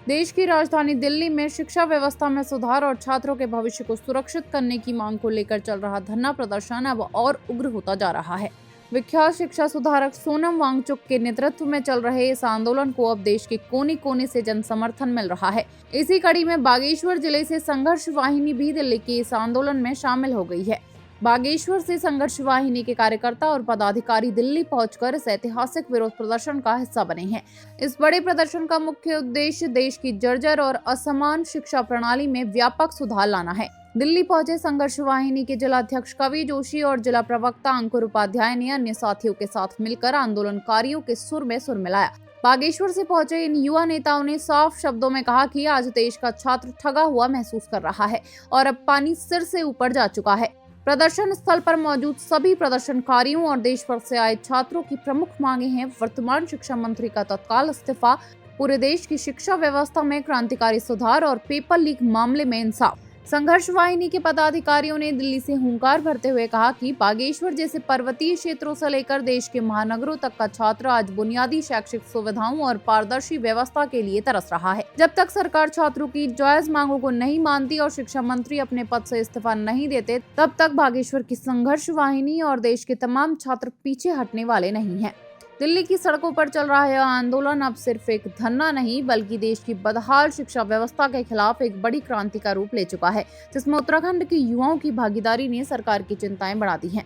देश की राजधानी दिल्ली में शिक्षा व्यवस्था में सुधार और छात्रों के भविष्य को सुरक्षित करने की मांग को लेकर चल रहा धरना प्रदर्शन अब और उग्र होता जा रहा है। विख्यात शिक्षा सुधारक सोनम वांगचुक के नेतृत्व में चल रहे इस आंदोलन को अब देश के कोने कोने से जन समर्थन मिल रहा है। इसी कड़ी में बागेश्वर जिले से संघर्ष वाहिनी भी दिल्ली के इस आंदोलन में शामिल हो गई है। बागेश्वर से संघर्ष वाहिनी के कार्यकर्ता और पदाधिकारी दिल्ली पहुंचकर इस ऐतिहासिक विरोध प्रदर्शन का हिस्सा बने हैं। इस बड़े प्रदर्शन का मुख्य उद्देश्य देश की जर्जर और असमान शिक्षा प्रणाली में व्यापक सुधार लाना है। दिल्ली पहुंचे संघर्ष वाहिनी के जिला अध्यक्ष कवि जोशी और जिला प्रवक्ता अंकुर उपाध्याय ने अन्य साथियों के साथ मिलकर आंदोलनकारियों के सुर में सुर मिलाया। बागेश्वर से पहुंचे इन युवा नेताओं ने साफ शब्दों में कहा कि आज देश का छात्र ठगा हुआ महसूस कर रहा है और अब पानी सिर से ऊपर जा चुका है। प्रदर्शन स्थल पर मौजूद सभी प्रदर्शनकारियों और देश भर से आए छात्रों की प्रमुख मांगे हैं वर्तमान शिक्षा मंत्री का तत्काल इस्तीफा, पूरे देश की शिक्षा व्यवस्था में क्रांतिकारी सुधार और पेपर लीक मामले में इंसाफ। संघर्ष वाहिनी के पदाधिकारियों ने दिल्ली से हुंकार भरते हुए कहा कि बागेश्वर जैसे पर्वतीय क्षेत्रों से लेकर देश के महानगरों तक का छात्र आज बुनियादी शैक्षिक सुविधाओं और पारदर्शी व्यवस्था के लिए तरस रहा है। जब तक सरकार छात्रों की जायज मांगों को नहीं मानती और शिक्षा मंत्री अपने पद से इस्तीफा नहीं देते, तब तक बागेश्वर की संघर्ष वाहिनी और देश के तमाम छात्र पीछे हटने वाले नहीं है। दिल्ली की सड़कों पर चल रहा यह आंदोलन अब सिर्फ एक धरना नहीं बल्कि देश की बदहाल शिक्षा व्यवस्था के खिलाफ एक बड़ी क्रांति का रूप ले चुका है, जिसमें उत्तराखंड के युवाओं की भागीदारी ने सरकार की चिंताएं बढ़ा दी हैं।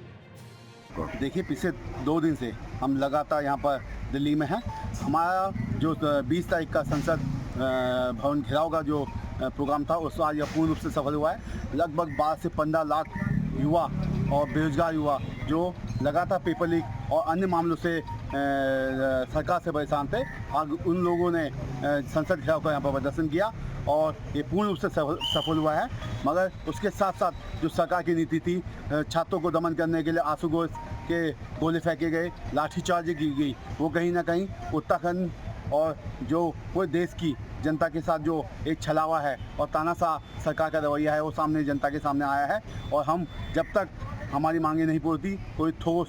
देखिए, पिछले 2 दिन से हम लगातार यहाँ पर दिल्ली में हैं। हमारा जो 20 तारीख का संसद भवन घेराव का जो प्रोग्राम था उसका आज पूर्ण रूप से सफल हुआ है। लगभग 12 से 15 लाख युवा और बेरोजगार युवा जो लगातार पेपर लीक और अन्य मामलों से सरकार से परेशान थे, आज उन लोगों ने संसद घेराव का यहाँ पर प्रदर्शन किया और ये पूर्ण रूप से सफल हुआ है। मगर उसके साथ साथ जो सरकार की नीति थी, छात्रों को दमन करने के लिए आंसू गैस के गोले फेंके गए, लाठीचार्ज की गई, वो कहीं ना कहीं उत्तराखंड और जो पूरे देश की जनता के साथ जो एक छलावा है और तानाशाह सरकार का रवैया है वो सामने जनता के सामने आया है। और हम जब तक हमारी मांगें नहीं पूरती, कोई ठोस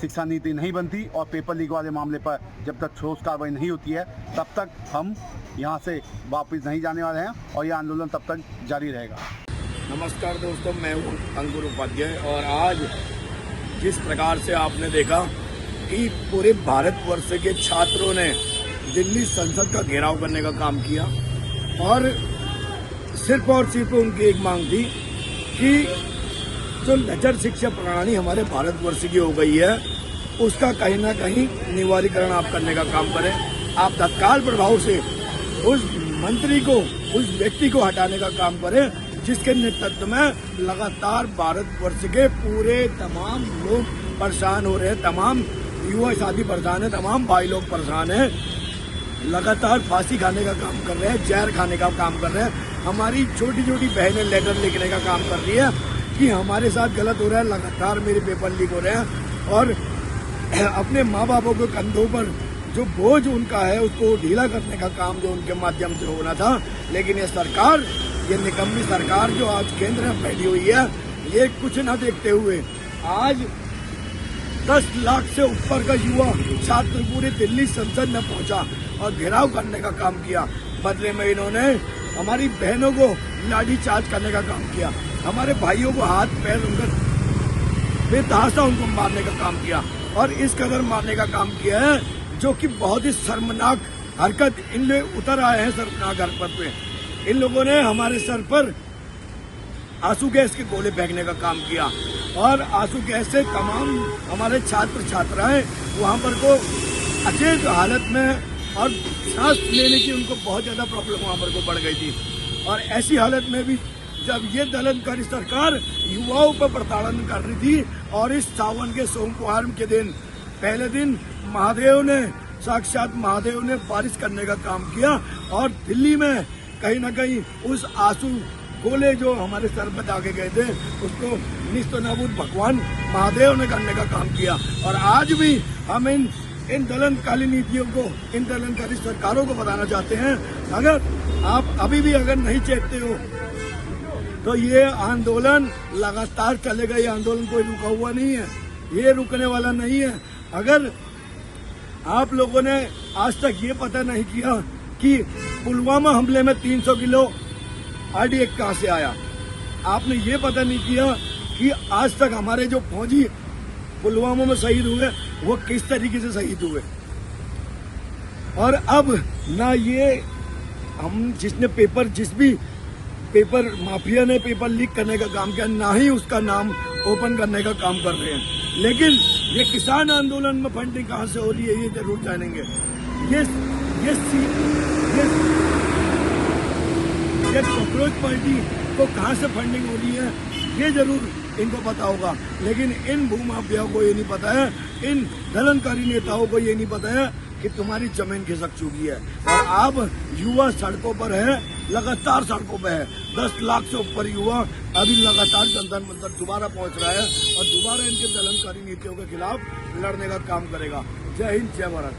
शिक्षा नीति नहीं बनती और पेपर लीक वाले मामले पर जब तक ठोस कार्रवाई नहीं होती है, तब तक हम यहाँ से वापस नहीं जाने वाले हैं और ये आंदोलन तब तक जारी रहेगा। नमस्कार दोस्तों, मैं हूँ अंकुर उपाध्याय और आज जिस प्रकार से आपने देखा कि पूरे भारतवर्ष के छात्रों ने दिल्ली संसद का घेराव करने का काम किया और सिर्फ उनकी एक मांग थी कि जो लचर शिक्षा प्रणाली हमारे भारतवर्ष की हो गई है उसका कहीं ना कहीं निवारीकरण आप करने का काम करें। आप तत्काल प्रभाव से उस मंत्री को, उस व्यक्ति को हटाने का काम करें जिसके नेतृत्व में लगातार भारतवर्ष के पूरे तमाम लोग परेशान हो रहे हैं, तमाम युवा साथी परेशान है, तमाम भाई लोग परेशान हैं, लगातार फांसी खाने का काम कर रहे हैं, जहर खाने का काम कर रहे हैं। हमारी छोटी छोटी बहनें लेटर लिखने का काम कर रही है कि हमारे साथ गलत हो रहा है, लगातार मेरे पेपर लीक हो रहे हैं और अपने माँ बापों के कंधों पर जो बोझ उनका है उसको ढीला करने का काम जो उनके माध्यम से होना था। लेकिन ये सरकार, ये निकम्मी सरकार जो आज केंद्र में बैठी हुई है, ये कुछ न देखते हुए आज 10 लाख से ऊपर का युवा छात्र पूरे दिल्ली संसद में पहुंचा और घेराव करने का काम किया। बदले में इन्होंने हमारी बहनों को लाठी चार्ज करने का काम किया, हमारे भाइयों को हाथ पैर उनका बेतहाशा उनको मारने का काम किया और इस कदर मारने का काम किया है जो कि बहुत ही शर्मनाक हरकत इन लोग उतर आए हैं। शर्मनाक हरकत पे इन लोगों ने हमारे सर पर आंसू गैस के गोले फेंकने का काम किया और आंसू गैस से तमाम हमारे छात्र छात्राएं वहां पर को अचेत हालत में और सांस लेने की उनको बहुत ज़्यादा प्रॉब्लम वहाँ पर को बढ़ गई थी। और ऐसी हालत में भी जब ये दलनकारी सरकार युवाओं पर प्रताड़न कर रही थी और इस सावन के सोमवार के दिन पहले दिन साक्षात महादेव ने बारिश करने का काम किया और दिल्ली में कहीं ना कहीं उस आंसू गोले जो हमारे सर पर दागे गए थे उसको निस्त नाबूद भगवान महादेव ने करने का काम किया। और आज भी हम इन दलनकारी नीतियों को, इन दलनकारी सरकारों को बताना चाहते हैं, अगर आप अभी भी अगर नहीं चेतते हो तो ये आंदोलन लगातार चलेगा। ये आंदोलन कोई रुका हुआ नहीं है, ये रुकने वाला नहीं है। अगर आप लोगों ने आज तक ये पता नहीं किया कि पुलवामा हमले में 300 किलो RDX कहाँ से आया? आपने ये पता नहीं किया कि आज तक हमारे जो फौजी पुलवामा में शहीद हुए वो किस तरीके से शहीद हुए। और अब ना ये हम जिस भी पेपर माफिया ने पेपर लीक करने का काम किया, ना ही उसका नाम ओपन करने का काम कर रहे हैं। लेकिन ये किसान आंदोलन में फंडिंग कहाँ से हो रही है ये जरूर जानेंगे। ये कॉकरोच पार्टी को कहाँ से फंडिंग हो रही है ये जरूर इनको पता होगा, लेकिन इन भूमाफियाओं को ये नहीं पता है, इन दलनकारी नेताओं को ये नहीं पता है कि तुम्हारी जमीन खिसक चुकी है। और अब युवा सड़कों पर है, लगातार सड़कों पर है। 10 लाख से ऊपर युवा अभी लगातार जंतर मंतर दोबारा पहुंच रहा है और दोबारा इनके दलनकारी नीतियों के खिलाफ लड़ने का काम करेगा। जय हिंद, जय भारत।